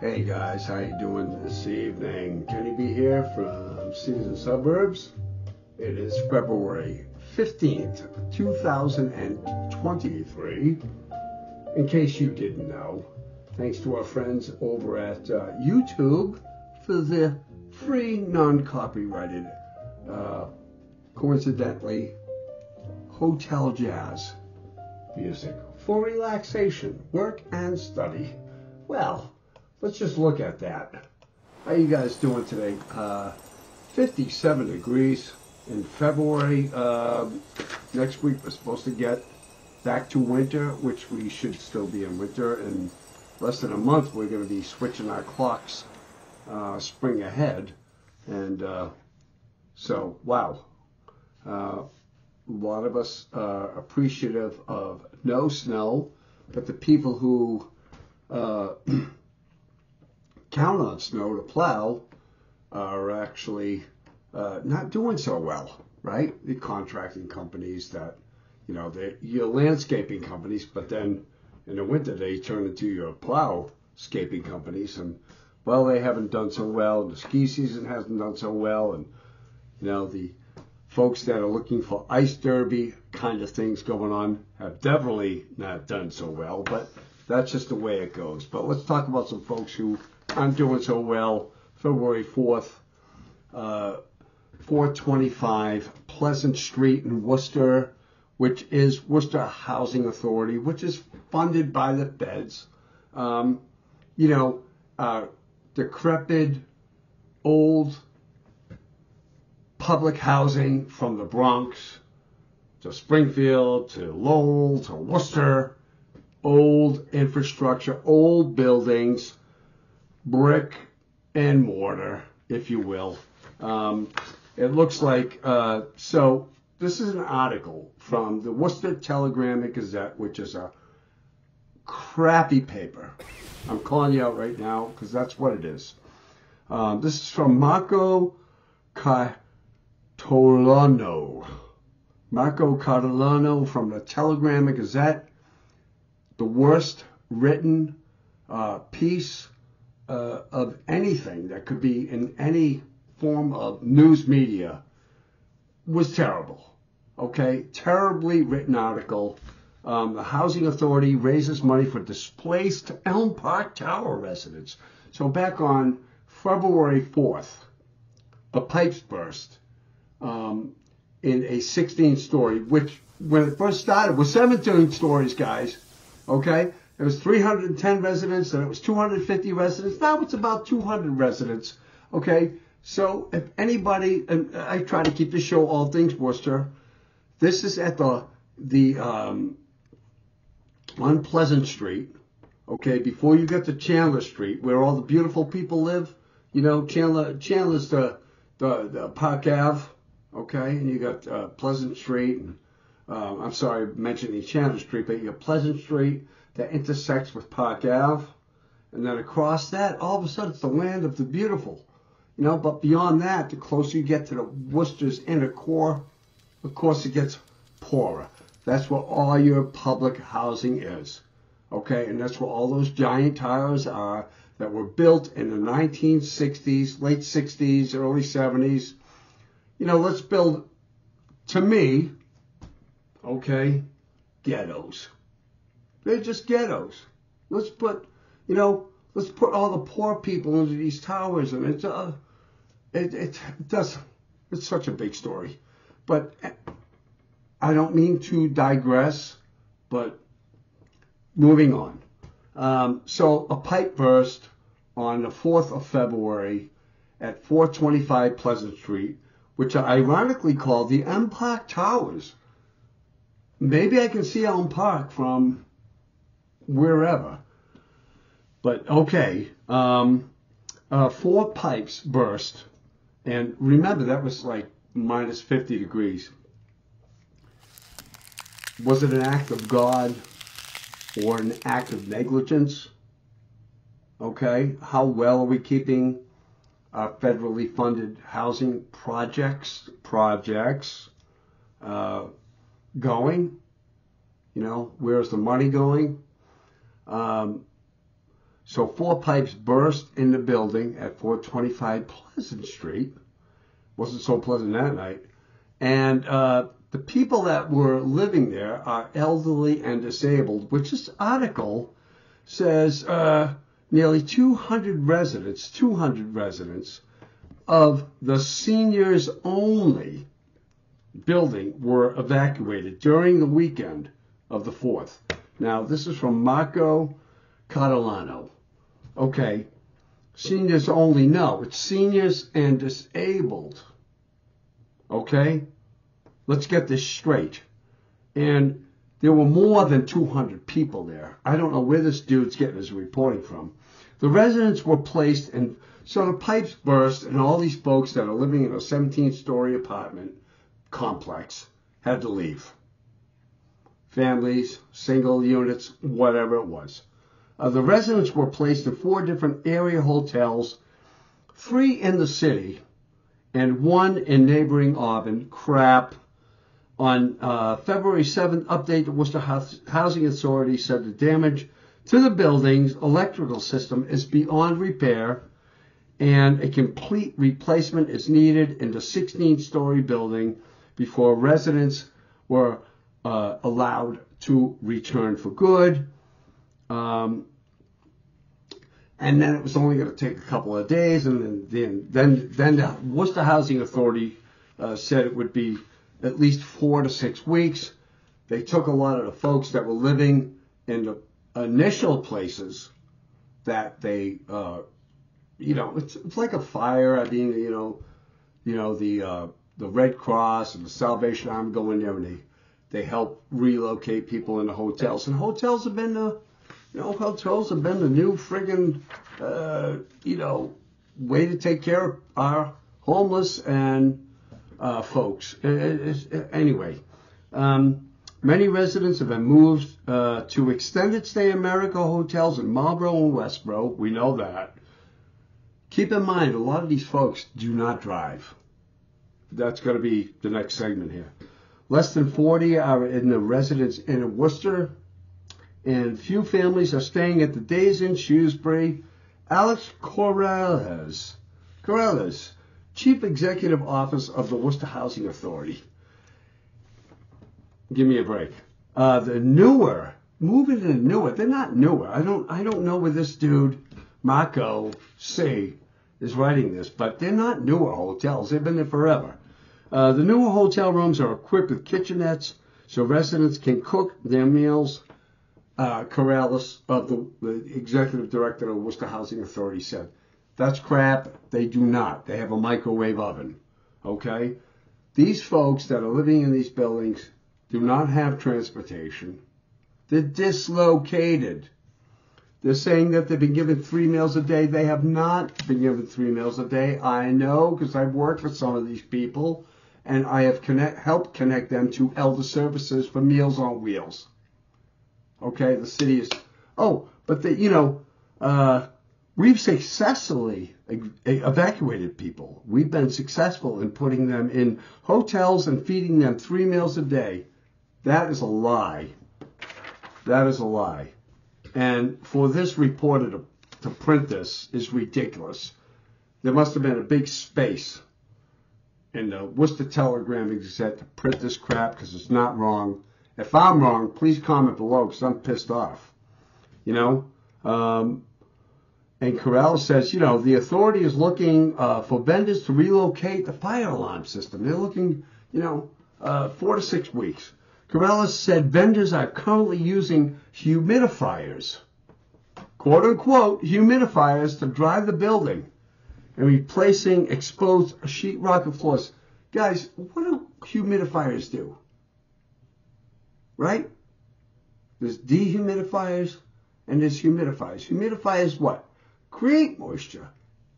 Hey guys, how you doing this evening? Kenny B here from Cities and Suburbs. It is February 15th, 2023. In case you didn't know, thanks to our friends over at YouTube for the free, non-copyrighted, coincidentally, hotel jazz music for relaxation, work, and study. Well, let's just look at that. How you guys doing today? 57 degrees in February. Next week we're supposed to get back to winter, which we should still be in winter. In less than a month we're going to be switching our clocks spring ahead. And so, wow. A lot of us are appreciative of no snow, but the people who count on snow to plow are actually not doing so well, right? The contracting companies that, you know, they're your landscaping companies, but then in the winter they turn into your plowscaping companies, and well, they haven't done so well. The ski season hasn't done so well, and you know, the folks that are looking for ice derby kind of things going on have definitely not done so well, but that's just the way it goes. But let's talk about some folks who aren't doing so well. February 4th, 425 Pleasant Street in Worcester, which is Worcester Housing Authority, which is funded by the feds. Decrepit, old public housing from the Bronx to Springfield to Lowell to Worcester, old infrastructure, old buildings, brick and mortar, if you will. It looks like, so this is an article from the Worcester Telegram and Gazette, which is a crappy paper. I'm calling you out right now because that's what it is. This is from Marco Catalano. Marco Catalano from the Telegram and Gazette. The worst written piece of anything that could be in any form of news media was terrible. Okay, terribly written article. The Housing Authority raises money for displaced Elm Park Tower residents. So back on February 4th, a pipes burst in a 16-story, which when it first started was 17 stories, guys. Okay, it was 310 residents, and it was 250 residents. Now it's about 200 residents. Okay, so if anybody, and I try to keep the show all things Worcester. This is at the on Pleasant Street. Okay, before you get to Chandler Street, where all the beautiful people live. You know, Chandler's the Park Ave. Okay, and you got Pleasant Street. And, I'm sorry mentioning Chandler Street, but you got Pleasant Street that intersects with Park Ave. And then across that, all of a sudden, it's the land of the beautiful. You know, but beyond that, the closer you get to the Worcester's inner core, of course, it gets poorer. That's where all your public housing is. Okay, and that's where all those giant towers are that were built in the 1960s, late 60s, early 70s. You know, let's build, to me, okay, ghettos. They're just ghettos. Let's put all the poor people into these towers, and it's such a big story. But I don't mean to digress, but moving on. So a pipe burst on the 4th of February at 425 Pleasant Street, which are ironically called the Elm Park Towers. Maybe I can see Elm Park from wherever. But okay, 4 pipes burst. And remember, that was like minus 50 degrees. Was it an act of God or an act of negligence? Okay, how well are we keeping our federally funded housing projects going? You know, where's the money going? So 4 pipes burst in the building at 425 Pleasant Street. Wasn't so pleasant that night. And the people that were living there are elderly and disabled, which this article says nearly 200 residents of the seniors only building were evacuated during the weekend of the 4th. Now, this is from Marco Catalano. Okay, seniors only. No, it's seniors and disabled. Okay, let's get this straight. And there were more than 200 people there. I don't know where this dude's getting his reporting from. The residents were placed in, so the pipes burst, and all these folks that are living in a 17-story apartment complex had to leave. Families, single units, whatever it was. The residents were placed in 4 different area hotels, 3 in the city, and 1 in neighboring Auburn. Crap. On February 7th, update, the Worcester Housing Authority said the damage to the building's electrical system is beyond repair, and a complete replacement is needed in the 16-story building before residents were allowed to return for good. And then it was only going to take a couple of days, and then the Worcester Housing Authority said it would be at least 4 to 6 weeks. They took a lot of the folks that were living in the initial places that they, it's like a fire. I mean, the Red Cross and the Salvation Army go in there and they help relocate people in the hotels. And hotels have been the new friggin', way to take care of our homeless and folks. Anyway, many residents have been moved to extended stay America hotels in Marlborough and Westboro. We know that. Keep in mind, a lot of these folks do not drive. That's going to be the next segment here. Less than 40 are in the residence in Worcester, and few families are staying at the Days Inn Shrewsbury. Alex Corrales, Chief Executive Officer of the Worcester Housing Authority. Give me a break. Moving to the newer, they're not newer. I don't know where this dude, Marco C., is writing this, but they're not newer hotels. They've been there forever. The newer hotel rooms are equipped with kitchenettes so residents can cook their meals. Corrales, the executive director of the Worcester Housing Authority, said, "That's crap. They do not. They have a microwave oven." Okay? These folks that are living in these buildings do not have transportation. They're dislocated. They're saying that they've been given 3 meals a day. They have not been given 3 meals a day. I know, because I've worked with some of these people, and I have helped connect them to elder services for Meals on Wheels. Okay, the city is, we've successfully evacuated people. We've been successful in putting them in hotels and feeding them 3 meals a day. That is a lie. That is a lie. And for this reporter to print this is ridiculous. There must have been a big space in the Worcester Telegram Gazette to print this crap, because it's not wrong. If I'm wrong, please comment below, because I'm pissed off. And Corral says, the authority is looking for vendors to relocate the fire alarm system. They're looking, 4 to 6 weeks. Corral said vendors are currently using humidifiers, quote unquote, humidifiers to dry the building and replacing exposed sheetrock and floors. Guys, what do humidifiers do? Right? There's dehumidifiers and there's humidifiers. Humidifiers what? Create moisture.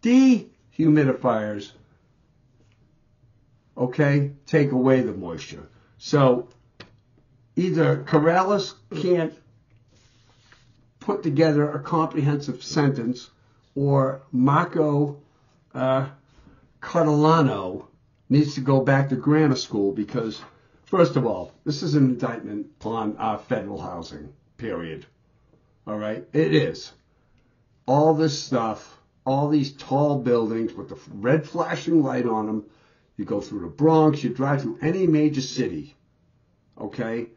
Dehumidifiers, take away the moisture. So either Corrales can't put together a comprehensive sentence, or Marco Catalano needs to go back to grammar school, because, first of all, this is an indictment on our federal housing, period. All right? It is. all this stuff, all these tall buildings with the red flashing light on them. You go through the Bronx, you drive through any major city, okay?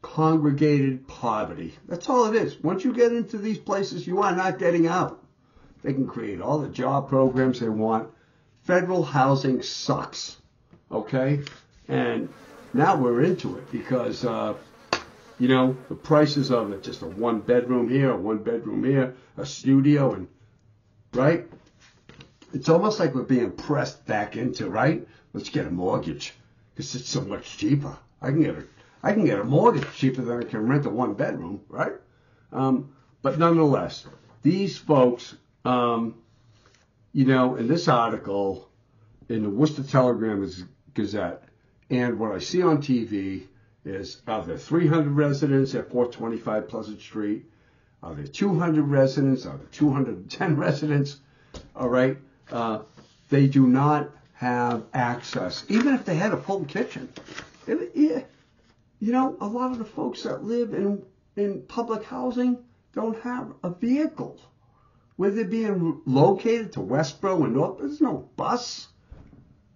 Congregated poverty. That's all it is. Once you get into these places, you are not getting out. They can create all the job programs they want. Federal housing sucks, okay? And now we're into it because, you know, the prices of it, just a one bedroom here, a one bedroom here, a studio, and, right? It's almost like we're being pressed back into, right? Let's get a mortgage because it's so much cheaper. I can get a mortgage cheaper than I can rent a one bedroom, right? But nonetheless, these folks, you know, in this article in the Worcester Telegram Gazette, and what I see on TV is, are there 300 residents at 425 Pleasant Street? Are there 200 residents? Are there 210 residents? All right. They do not have access, even if they had a full kitchen. You know, a lot of the folks that live in public housing don't have a vehicle. Where they're being located to Westboro and North, there's no bus,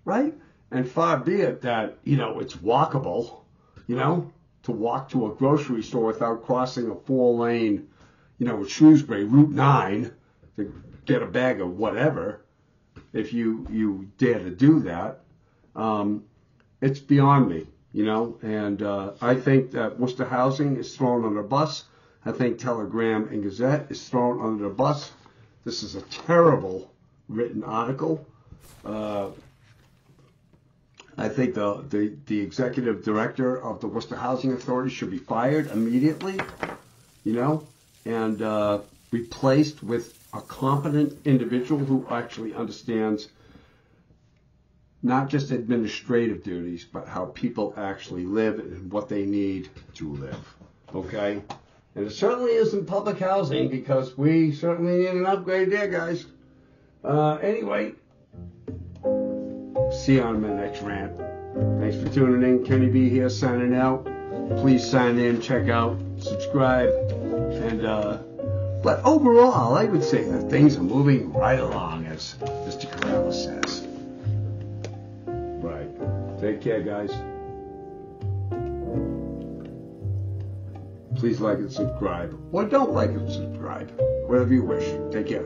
right? And far be it that, you know, it's walkable, you know, to walk to a grocery store without crossing a 4-lane, you know, Shrewsbury, Route 9, to get a bag of whatever, if you dare to do that. It's beyond me, you know, and I think that Worcester Housing is thrown under the bus. I think Telegram and Gazette is thrown under the bus. This is a terrible written article. I think the executive director of the Worcester Housing Authority should be fired immediately, you know, and replaced with a competent individual who actually understands not just administrative duties, but how people actually live and what they need to live, okay? And it certainly isn't public housing, because we certainly need an upgrade there, guys. Anyway, see you on my next rant. Thanks for tuning in. Kenny B here, signing out. Please sign in, check out, subscribe. And but overall, I would say that things are moving right along, as Mr. Corrales says. Right. Take care, guys. Please like and subscribe. Or don't like and subscribe. Whatever you wish. Take care.